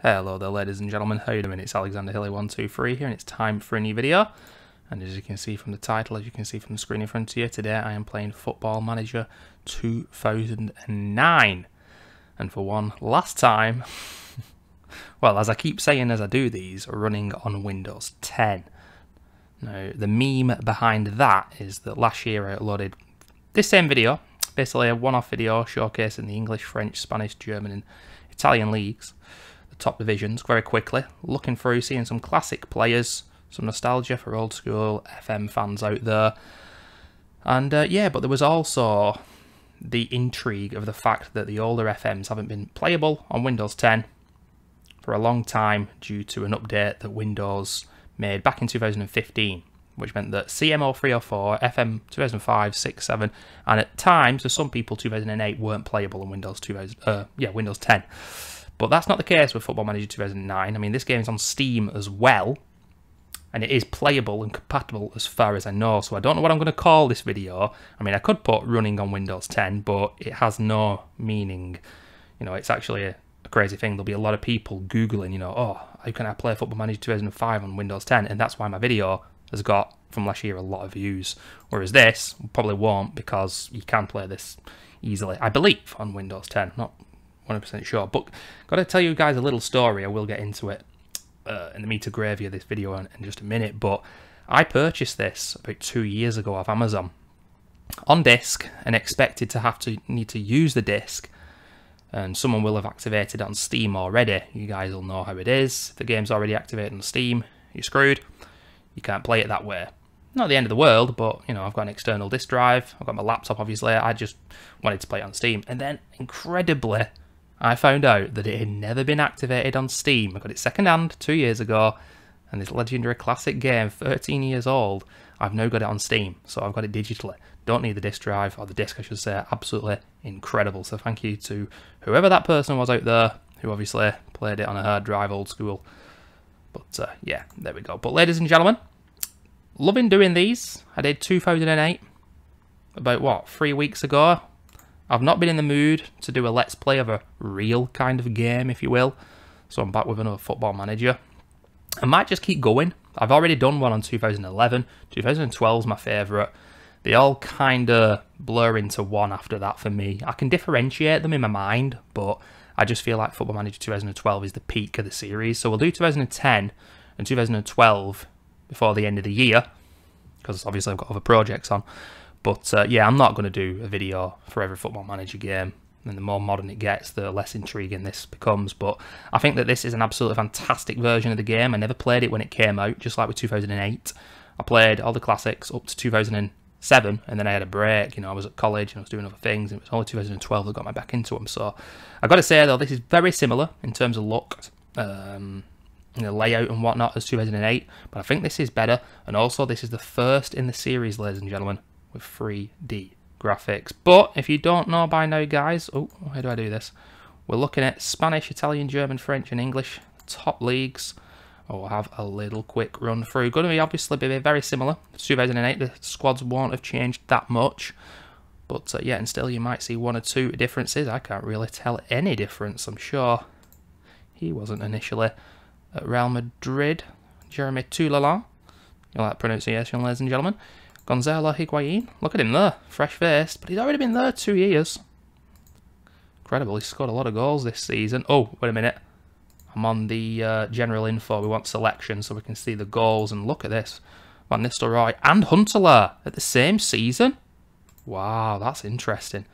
Hello there ladies and gentlemen, how you doing? It's Alexander Hilly123 here and it's time for a new video. And as you can see from the title, as you can see from the screen in front of you, today I am playing Football Manager 2009. And for one last time, well, as I keep saying as I do these, running on Windows 10. Now, the meme behind that is that last year I uploaded this same video, basically a one-off video showcasing the English, French, Spanish, German and Italian leagues, the top divisions, very quickly, looking through, seeing some classic players, some nostalgia for old school FM fans out there. And yeah, but there was also the intrigue of the fact that the older FMs haven't been playable on Windows 10 for a long time due to an update that Windows made back in 2015, which meant that CMO 304, FM 2005, 6, 7, and at times, for some people, 2008 weren't playable on Windows 10. But that's not the case with Football Manager 2009. I mean, this game is on Steam as well, and it is playable and compatible as far as I know. So I don't know what I'm going to call this video. I mean, I could put running on Windows 10, but it has no meaning. You know, it's actually a crazy thing. There'll be a lot of people Googling, you know, oh, how can I play Football Manager 2005 on Windows 10? And that's why my video has got, from last year, a lot of views. Whereas this probably won't, because you can play this easily, I believe, on Windows 10. Not 100% sure. But got to tell you guys a little story. I will get into it in the meat of gravy of this video in just a minute. But I purchased this about 2 years ago off Amazon on disc and expected to need to use the disc. And someone will have activated it on Steam already. You guys will know how it is. If the game's already activated on Steam, you're screwed. You can't play it that way. Not the end of the world, but, you know, I've got an external disk drive. I've got my laptop, obviously. I just wanted to play it on Steam. And then, incredibly, I found out that it had never been activated on Steam. I got it second-hand 2 years ago. And this legendary classic game, 13 years old, I've now got it on Steam. So I've got it digitally. Don't need the disk drive, or the disk, I should say. Absolutely incredible. So thank you to whoever that person was out there, who obviously played it on a hard drive, old school. But yeah, there we go. But ladies and gentlemen, loving doing these. I did 2008 about, what, 3 weeks ago. I've not been in the mood to do a let's play of a real kind of game, if you will. So I'm back with another Football Manager. I might just keep going. I've already done one on 2011. 2012 is my favourite. They all kind of blur into one after that for me. I can differentiate them in my mind, but I just feel like Football Manager 2012 is the peak of the series. So we'll do 2010 and 2012 before the end of the year, because obviously I've got other projects on. But yeah, I'm not going to do a video for every Football Manager game. And the more modern it gets, the less intriguing this becomes. But I think that this is an absolutely fantastic version of the game. I never played it when it came out, just like with 2008. I played all the classics up to 2007, and then I had a break. You know, I was at college and I was doing other things, and it was only 2012 that got me back into them. So I've got to say, though, this is very similar in terms of look, layout and whatnot as 2008, but I think this is better. And also, this is the first in the series, ladies and gentlemen, with 3D graphics. But if you don't know by now, guys, oh, how do I do this? We're looking at Spanish, Italian, German, French and English top leagues. We'll have a little quick run through. Going to be obviously be very similar to 2008. The squads won't have changed that much, but yeah, and still you might see one or two differences. I can't really tell any difference. I'm sure he wasn't initially at Real Madrid. Jeremy Toulalan, you like that pronunciation, ladies and gentlemen. Gonzalo Higuain, look at him there, fresh-faced, but he's already been there 2 years. Incredible, he's scored a lot of goals this season. Oh, wait a minute. I'm on the general info. We want selection so we can see the goals. And look at this. Van Nistelrooy and Huntelaar at the same season. Wow, that's interesting.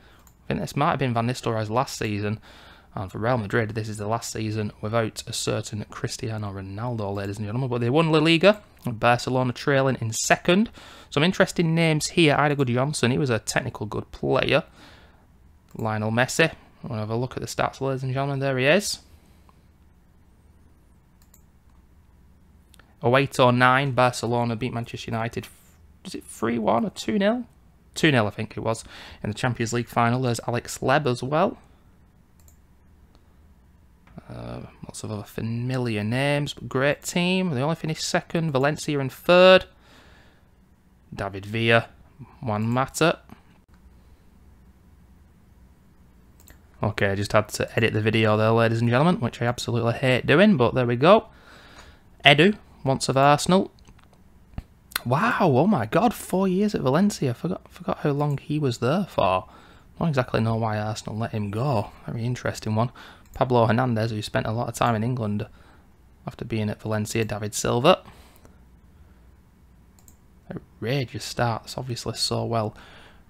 I think this might have been Van Nistelrooy's last season. And for Real Madrid, this is the last season without a certain Cristiano Ronaldo, ladies and gentlemen. But they won La Liga. Barcelona trailing in second. Some interesting names here. Idago Johnson, he was a technical good player. Lionel Messi. We'll have a look at the stats, ladies and gentlemen. There he is. 08-09, Barcelona beat Manchester United. Was it 3-1 or 2-0? 2-0, I think it was, in the Champions League final. There's Alex Leb as well. Lots of other familiar names, but great team. They only finished second. Valencia in third. David Villa, Juan Mata. Okay, I just had to edit the video there, ladies and gentlemen, which I absolutely hate doing, but there we go. Edu, once of Arsenal. Wow, oh my god, 4 years at Valencia. Forgot how long he was there for. I don't exactly know why Arsenal let him go. Very interesting one. Pablo Hernandez, who spent a lot of time in England after being at Valencia. David Silva. Outrageous starts, obviously so well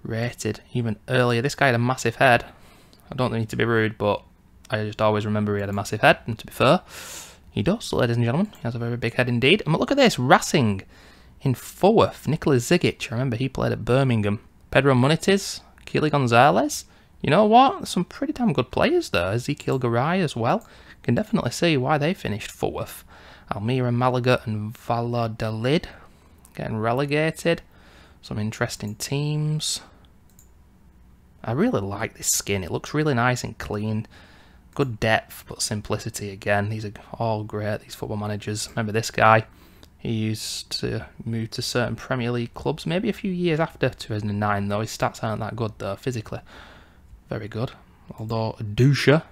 rated even earlier. This guy had a massive head. I don't need to be rude, but I just always remember he had a massive head, and to be fair, he does, ladies and gentlemen. He has a very big head indeed. And look at this, Racing in 4th. Nicolas Zigic, I remember he played at Birmingham. Pedro Muniz, Keely Gonzalez. You know what? Some pretty damn good players there. Ezekiel Garay as well. Can definitely see why they finished 4th. Almira, Malaga and Valladolid getting relegated. Some interesting teams. I really like this skin. It looks really nice and clean. Good depth, but simplicity again. These are all great, these football managers. Remember this guy? He used to move to certain Premier League clubs, maybe a few years after 2009, though. His stats aren't that good, though, physically. Very good. Although, Dusha.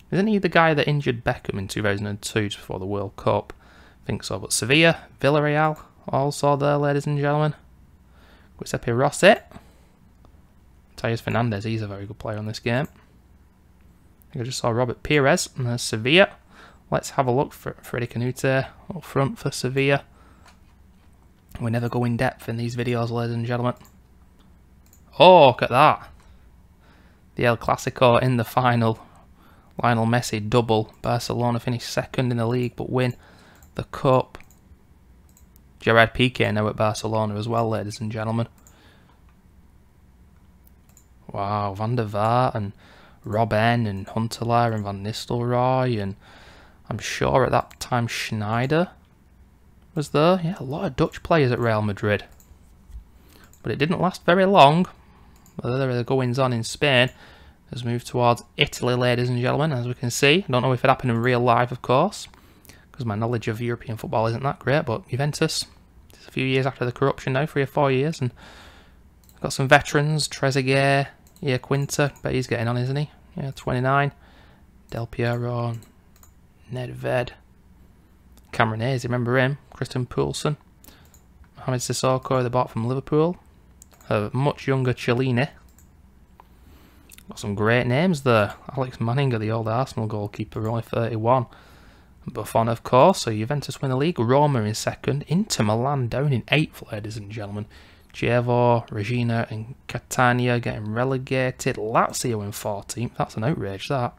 Isn't he the guy that injured Beckham in 2002 just before the World Cup? I think so. But Sevilla, Villarreal, also there, ladies and gentlemen. Giuseppe Rossi. Tyus Fernandez, he's a very good player on this game. I think I just saw Robert Pires, and there's Sevilla. Let's have a look for Freddie Canute up front for Sevilla. We never go in depth in these videos, ladies and gentlemen. Oh, look at that. The El Clasico in the final. Lionel Messi double. Barcelona finish 2nd in the league but win the cup. Gerard Piqué now at Barcelona as well, ladies and gentlemen. Wow, Van der Vaart and Robben and Huntelaar and Van Nistelrooy, and I'm sure at that time Schneider was there. Yeah, a lot of Dutch players at Real Madrid. But it didn't last very long. There are the goings on in Spain. Has moved towards Italy, ladies and gentlemen, as we can see. I don't know if it happened in real life, of course, because my knowledge of European football isn't that great, but Juventus, it's a few years after the corruption now, 3 or 4 years, and got some veterans, Trezeguet, Quinta, but he's getting on, isn't he? Yeah, 29. Del Piero, Nedved, Cameron Hayes, remember him? Christian Poulsen, Mohamed Sissoko, they bought from Liverpool. A much younger Cellini. Got some great names there. Alex Manninger, the old Arsenal goalkeeper, only 31. Buffon, of course. So Juventus win the league. Roma in 2nd. Inter Milan down in 8th, ladies and gentlemen. Chievo, Regina and Catania getting relegated. Lazio in 14th. That's an outrage, that.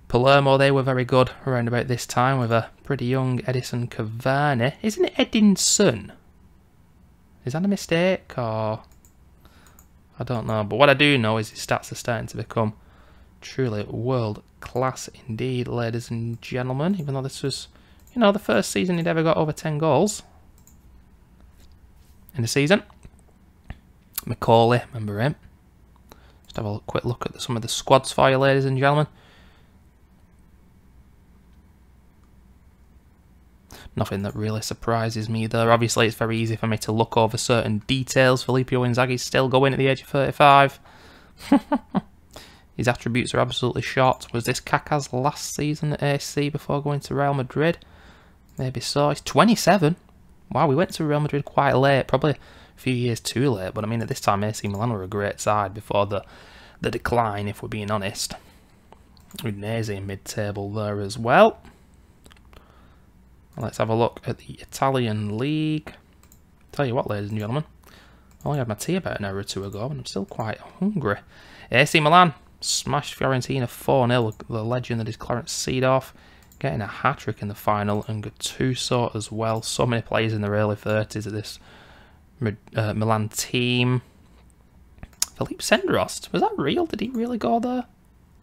Palermo, they were very good around about this time with a pretty young Edison Cavani. Isn't it Edinson? Is that a mistake, or... I don't know, but what I do know is his stats are starting to become truly world class indeed, ladies and gentlemen. Even though this was, you know, the first season he'd ever got over 10 goals in the season. Macaulay, remember him? Just have a quick look at some of the squads for you, ladies and gentlemen. Nothing that really surprises me there. Obviously, it's very easy for me to look over certain details. Filippo Inzaghi's still going at the age of 35. His attributes are absolutely shot. Was this Kaká's last season at AC before going to Real Madrid? Maybe so. He's 27. Wow, we went to Real Madrid quite late. Probably a few years too late. But I mean, at this time, AC Milan were a great side before the decline, if we're being honest. Udinese in mid-table there as well. Let's have a look at the Italian league. Tell you what, ladies and gentlemen, I only had my tea about an hour or two ago and I'm still quite hungry. AC Milan smashed Fiorentina 4-0. The legend that is Clarence Seedorf getting a hat-trick in the final, and Gattuso as well. So many players in their early 30s at this Milan team. Philippe Senderos, was that real? Did he really go there?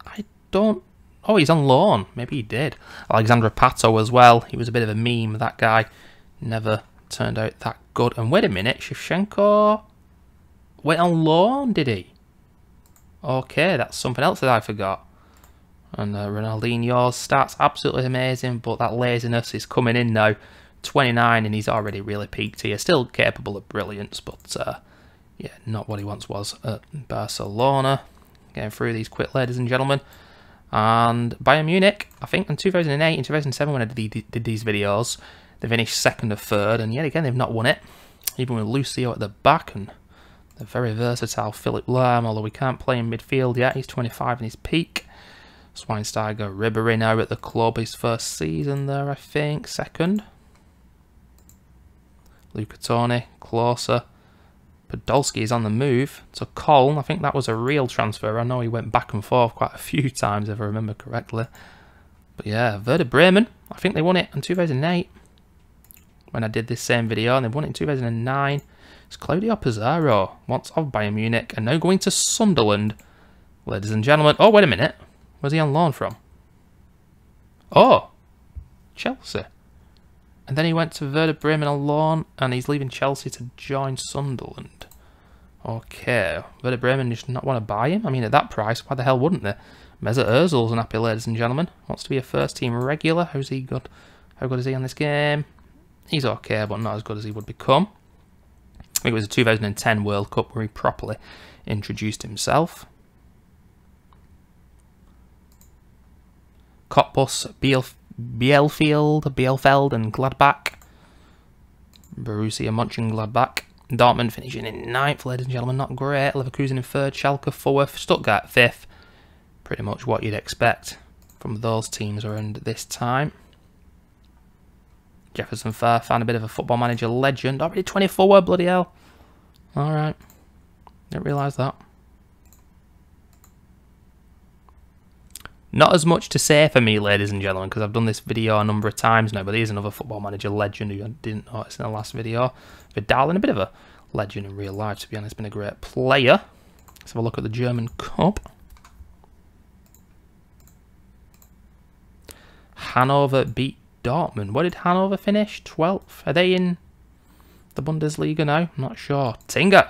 I don't... Oh, he's on loan. Maybe he did. Alexandra Pato as well. He was a bit of a meme. That guy never turned out that good. And wait a minute. Shevchenko went on loan, did he? Okay, that's something else that I forgot. And Ronaldinho's stats, absolutely amazing. But that laziness is coming in now. 29 and he's already really peaked here. Still capable of brilliance. But yeah, not what he once was at Barcelona. getting through these quick, ladies and gentlemen. And Bayern Munich, I think in 2008 and 2007 when I did these videos, they finished second or third, and yet again they've not won it. Even with Lucio at the back and the very versatile Philip Lahm, although we can't play in midfield yet. He's 25 in his peak. Schweinsteiger, Ribéry now at the club, his first season there, I think, second. Luca Toni, closer. Podolski is on the move to Köln. I think that was a real transfer. I know he went back and forth quite a few times, if I remember correctly. But yeah, Werder Bremen, I think they won it in 2008 when I did this same video, and they won it in 2009. It's Claudio Pizarro, once of Bayern Munich, and now going to Sunderland, ladies and gentlemen. Oh, wait a minute. Where's he on loan from? Oh, Chelsea. And then he went to Werder Bremen on loan, and he's leaving Chelsea to join Sunderland. Okay, Werder Bremen just not want to buy him? I mean, at that price, why the hell wouldn't they? Mesut Ozil's an happy, ladies and gentlemen. Wants to be a first-team regular. How's he good? How good is he on this game? He's okay, but not as good as he would become. I think it was the 2010 World Cup where he properly introduced himself. Cottbus, Bielefeld and Gladbach. Borussia Mönchengladbach. Dortmund finishing in 9th, ladies and gentlemen. Not great. Leverkusen in 3rd. Schalke 4th. Stuttgart 5th. Pretty much what you'd expect from those teams around this time. Jefferson Farfan, a bit of a Football Manager legend. Already 24, bloody hell. Alright. Didn't realise that. Not as much to say for me, ladies and gentlemen, because I've done this video a number of times now, but here's another Football Manager legend who I didn't notice in the last video. Vidal, and a bit of a legend in real life, to be honest. Been a great player. Let's have a look at the German Cup. Hanover beat Dortmund. Where did Hanover finish? 12th. Are they in the Bundesliga now? I'm not sure. Tinger.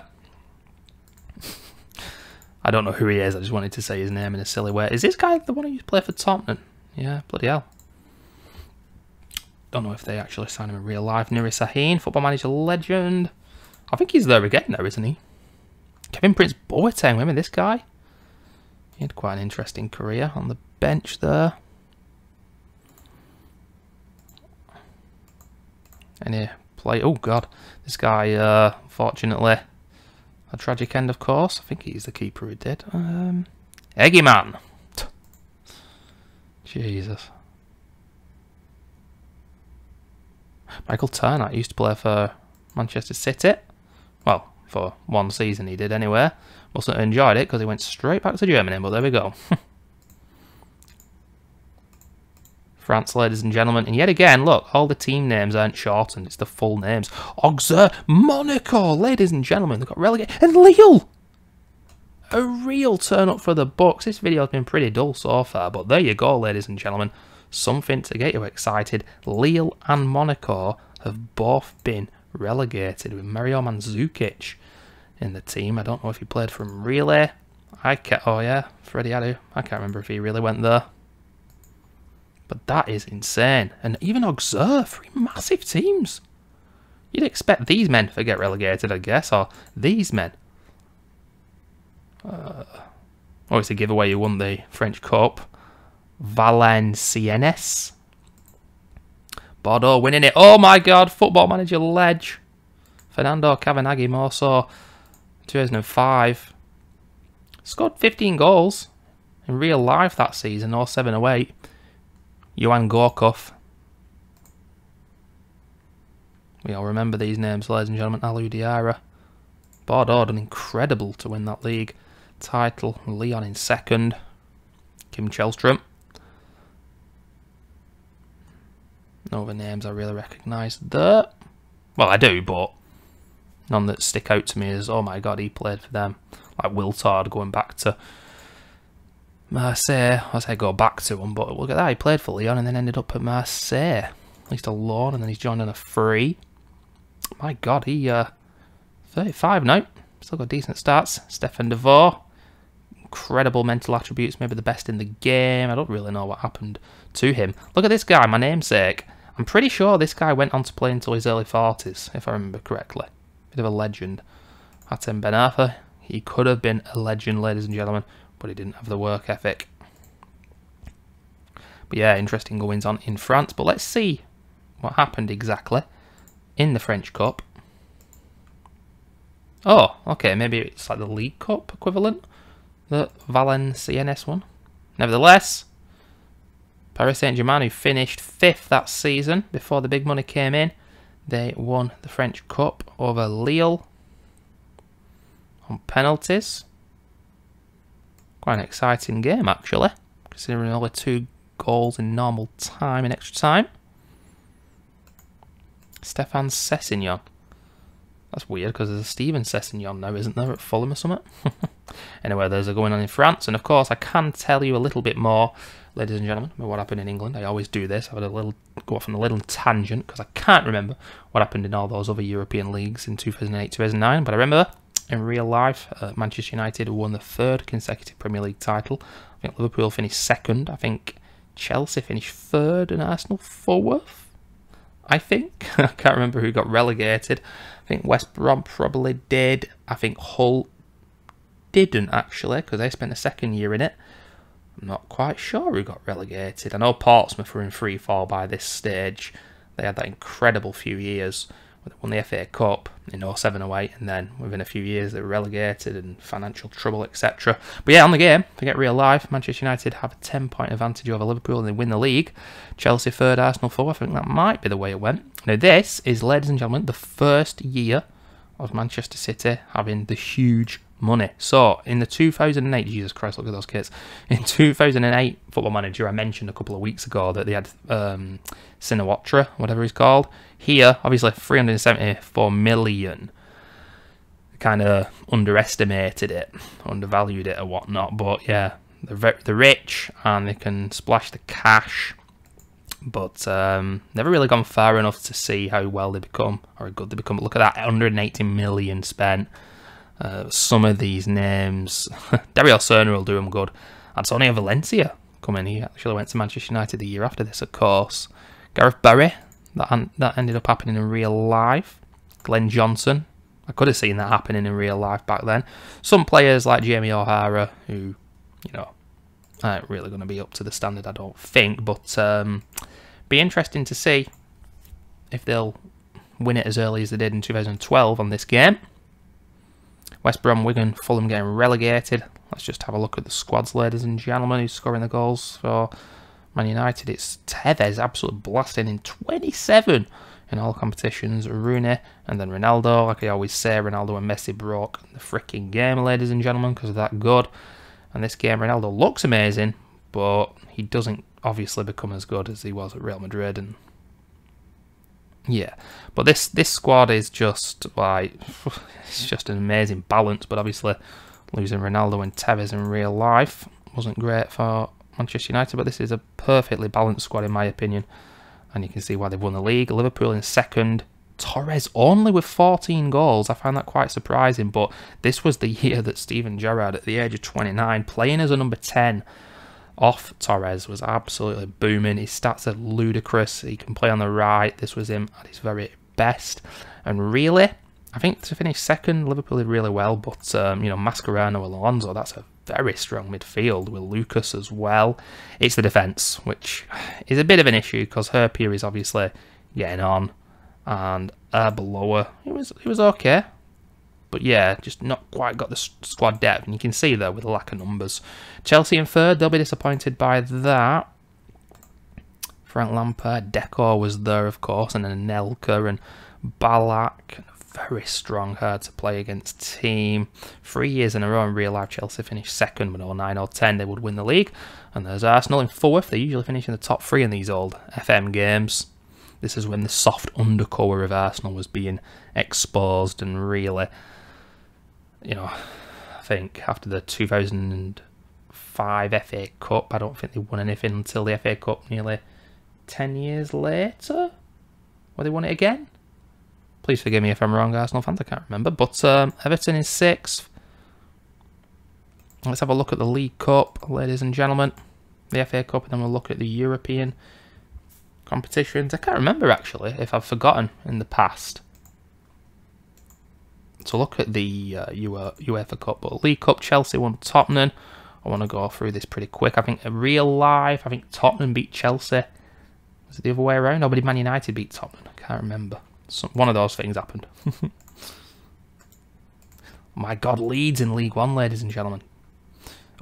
I don't know who he is. I just wanted to say his name in a silly way. Is this guy the one who used to play for Tottenham? Yeah, bloody hell. Don't know if they actually signed him in real life. Nuri Sahin, Football Manager legend. I think he's there again now, isn't he? Kevin Prince Boateng. Remember this guy? He had quite an interesting career on the bench there. Any play? Oh god, this guy, fortunately, a tragic end, of course. I think he's the keeper who did. Eggyman. Jesus. Michael Turner used to play for Manchester City. Well, for one season he did anyway. Mustn't have enjoyed it because he went straight back to Germany, but there we go. France, ladies and gentlemen. And yet again, look, all the team names aren't shortened. It's the full names. Auxerre, Monaco, ladies and gentlemen. They got relegated. And Lille! A real turn up for the Bucks. This video has been pretty dull so far, but there you go, ladies and gentlemen. Something to get you excited. Lille and Monaco have both been relegated with Mario Mandzukic in the team. I don't know if he played from Relay. Oh yeah, Freddie Adu. I can't remember if he really went there. But that is insane. And even Auxerre, 3 massive teams. You'd expect these men to get relegated, I guess, or these men. Obviously, giveaway who won the French Cup. Valenciennes. Bordeaux winning it. Oh my god, Football Manager ledge. Fernando Cavanaghi, more so. 2005. Scored 15 goals in real life that season, 07-08. Johan Gorkov. We all remember these names, ladies and gentlemen. Alou Diarra. Bordeaux done incredible to win that league title. Lyon in 2nd. Kim Chelstrom. No other names I really recognise there. Well, I do, but none that stick out to me as, oh my god, he played for them. Like Wiltord going back to Marseille. I say go back to him, but look at that. He played for Lyon and then ended up at Marseille. At least a loan, and then he's joined on a free. My god, he 35 now. Still got decent stats. Stefan Devore. Incredible mental attributes, maybe the best in the game. I don't really know what happened to him. Look at this guy, my namesake. I'm pretty sure this guy went on to play until his early 40s, if I remember correctly. Bit of a legend. Hatem Ben Arfa. He could have been a legend, ladies and gentlemen, but he didn't have the work ethic. But yeah, interesting goings on in France. But let's see what happened exactly in the French Cup. Oh, okay, maybe it's like the League Cup equivalent, the Valenciennes one. Nevertheless, Paris Saint-Germain, who finished 5th that season before the big money came in, they won the French Cup over Lille on penalties. Quite an exciting game, actually, considering only 2 goals in normal time and extra time. Stefan Sessignon. That's weird because there's a Steven Sessignon now, isn't there, at Fulham or something? Anyway, those are going on in France, and of course I can tell you a little bit more, ladies and gentlemen, about what happened in England. I always do this. I would go off on a little tangent because I can't remember what happened in all those other European leagues in 2008, 2009, but I remember in real life, Manchester United won the 3rd consecutive Premier League title. I think Liverpool finished 2nd. I think Chelsea finished 3rd and Arsenal 4th. I think. I can't remember who got relegated. I think West Brom probably did. I think Hull didn't, actually, because they spent the 2nd year in it. I'm not quite sure who got relegated. I know Portsmouth were in free fall by this stage. They had that incredible few years when they won the FA Cup in 07-08, and then within a few years they were relegated and financial trouble, etc. But yeah, on the game, forget real life, Manchester United have a 10-point advantage over Liverpool and they win the league. Chelsea 3rd, Arsenal 4th. I think that might be the way it went. Now this is, ladies and gentlemen, the first year of Manchester City having the huge money. So in the 2008, Jesus Christ, look at those kids. In 2008 Football Manager, I mentioned a couple of weeks ago that they had Sinawatra, whatever he's called. Here, obviously 374 million. Kind of underestimated it, undervalued it or whatnot. But yeah, they're rich and they can splash the cash. But never really gone far enough to see how well they become or how good they become. But look at that, 180 million spent. Some of these names, Dario Serna will do them good. Antonio Valencia coming. He actually went to Manchester United the year after this, of course. Gareth Barry, that ended up happening in real life. Glenn Johnson, I could have seen that happening in real life back then. Some players like Jamie O'Hara, who, you know, aren't really going to be up to the standard, I don't think. But be interesting to see if they'll win it as early as they did in 2012 on this game. West Brom, Wigan, Fulham getting relegated. Let's just have a look at the squads, ladies and gentlemen, who's scoring the goals for Man United. It's Tevez, absolutely blasting in 27 in all competitions. Rooney, and then Ronaldo. Like I always say, Ronaldo and Messi broke the freaking game, ladies and gentlemen, because of that good. And this game, Ronaldo looks amazing, but he doesn't obviously become as good as he was at Real Madrid. And yeah, but this squad is just like, it's just an amazing balance. But obviously losing Ronaldo and Tevez in real life wasn't great for Manchester United, but this is a perfectly balanced squad in my opinion, and you can see why they've won the league. Liverpool in 2nd, Torres only with 14 goals. I found that quite surprising, but this was the year that Steven Gerrard, at the age of 29, playing as a number 10 off Torres, was absolutely booming. His stats are ludicrous. He can play on the right. This was him at his very best. And really, I think to finish 2nd, Liverpool did really well, but you know, Mascherano, Alonso, that's a very strong midfield with Lucas as well. It's the defence, which is a bit of an issue because Herpier is obviously getting on, and Arbeloa, it was okay. But yeah, just not quite got the squad depth, and you can see there with the lack of numbers. Chelsea in 3rd, they'll be disappointed by that. Frank Lampard, Deco was there, of course, and then Anelka and Ballack. Very strong, hard to play against team. 3 years in a row in real life, Chelsea finished 2nd with 09 or 10. They would win the league. And there's Arsenal in 4th. They usually finish in the top 3 in these old FM games. This is when the soft undercover of Arsenal was being exposed, and really, you know, I think after the 2005 FA Cup, I don't think they won anything until the FA Cup nearly 10 years later. Where they won it again? Please forgive me if I'm wrong, Arsenal fans, I can't remember. But Everton is 6th. Let's have a look at the League Cup, ladies and gentlemen. The FA Cup, and then we'll look at the European competitions. I can't remember, actually, if I've forgotten in the past. So look at the UEFA Cup. But League Cup, Chelsea won Tottenham I want to go through this pretty quick. I think in real life, I think Tottenham beat Chelsea. Was it the other way around? Or did Man United beat Tottenham? I can't remember. One of those things happened. My God, Leeds in League One, ladies and gentlemen.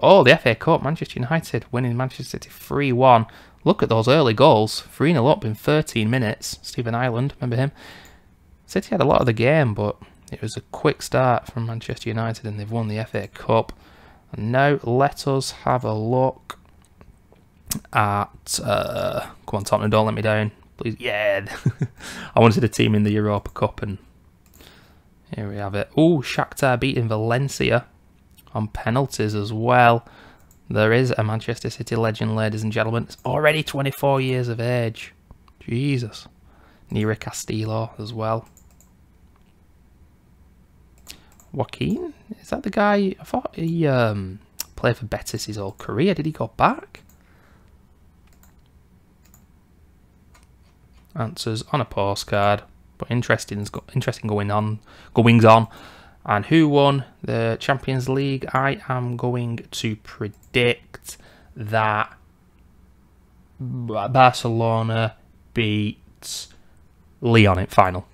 Oh, the FA Cup, Manchester United winning Manchester City 3-1. Look at those early goals. 3-0 up in 13 minutes. Stephen Ireland, remember him? City had a lot of the game, but it was a quick start from Manchester United and they've won the FA Cup. And now let us have a look at... come on, Tottenham, don't let me down. Please, yeah. I wanted a team in the Europa Cup and here we have it. Oh, Shakhtar beating Valencia on penalties as well. There is a Manchester City legend, ladies and gentlemen. It's already 24 years of age. Jesus. Nira Castillo as well. Joaquin? Is that the guy? I thought he played for Betis his whole career. Did he go back? Answers on a postcard. But interesting goings on. And who won the Champions League? I am going to predict that Barcelona beat Lyon in final.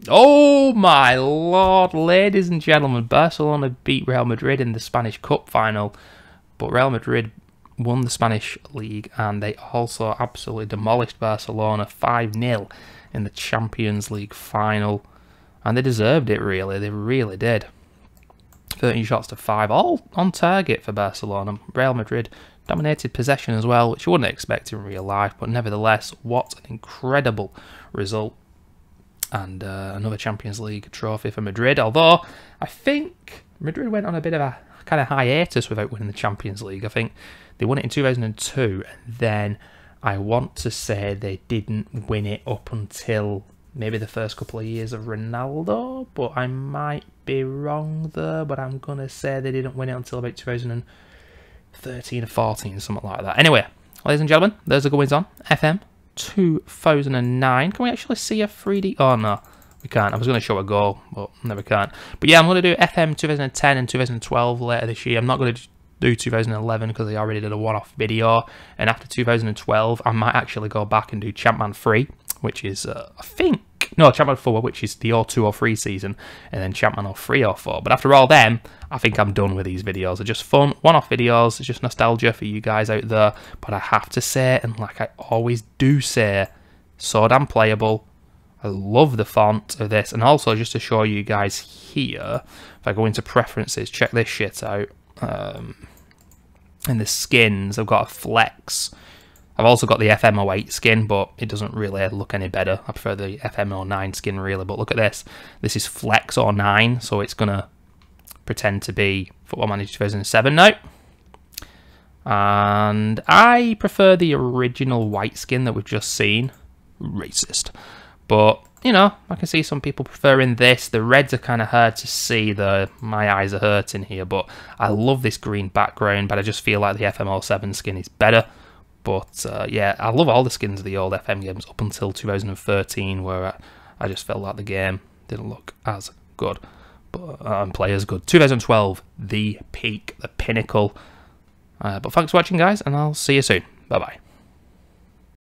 Oh my Lord, ladies and gentlemen, Barcelona beat Real Madrid in the Spanish Cup final, but Real Madrid won the Spanish League and they also absolutely demolished Barcelona 5-0 in the Champions League final. And they deserved it, really. They really did. 13 shots to 5, all on target for Barcelona. Real Madrid dominated possession as well, which you wouldn't expect in real life, but nevertheless, what an incredible result. And another Champions League trophy for Madrid, although I think Madrid went on a bit of a kind of hiatus without winning the Champions League. I think they won it in 2002, and then I want to say they didn't win it up until maybe the first couple of years of Ronaldo, but I might be wrong there, but I'm going to say they didn't win it until about 2013 or 14, something like that. Anyway, ladies and gentlemen, there's the goings on. FM 2009. Can we actually see a 3D? Oh, no, we can't. I was going to show a goal, but never can. But yeah, I'm going to do FM 2010 and 2012 later this year. I'm not going to do 2011 because I already did a one-off video, and after 2012, I might actually go back and do Champman 3, which is, I think, no, Champman 4, which is the 02-03 season, and then Champman 03-04. But after all them, I think I'm done with these videos. They're just fun, one-off videos. It's just nostalgia for you guys out there. But I have to say, and like I always do say, so damn playable. I love the font of this. And also, just to show you guys here, if I go into preferences, check this shit out. In the skins, I've got a flex. I've also got the FM08 skin, but it doesn't really look any better. I prefer the FM09 skin, really. But look at this. This is Flex 09, so it's going to pretend to be Football Manager 2007 now. And I prefer the original white skin that we've just seen. Racist. But, you know, I can see some people preferring this. The reds are kind of hard to see. My eyes are hurting here. But I love this green background, but I just feel like the FM07 skin is better. But yeah, I love all the skins of the old FM games up until 2013, where I just felt like the game didn't look as good, but and play as good. 2012, the peak, the pinnacle. But thanks for watching, guys, and I'll see you soon. Bye bye.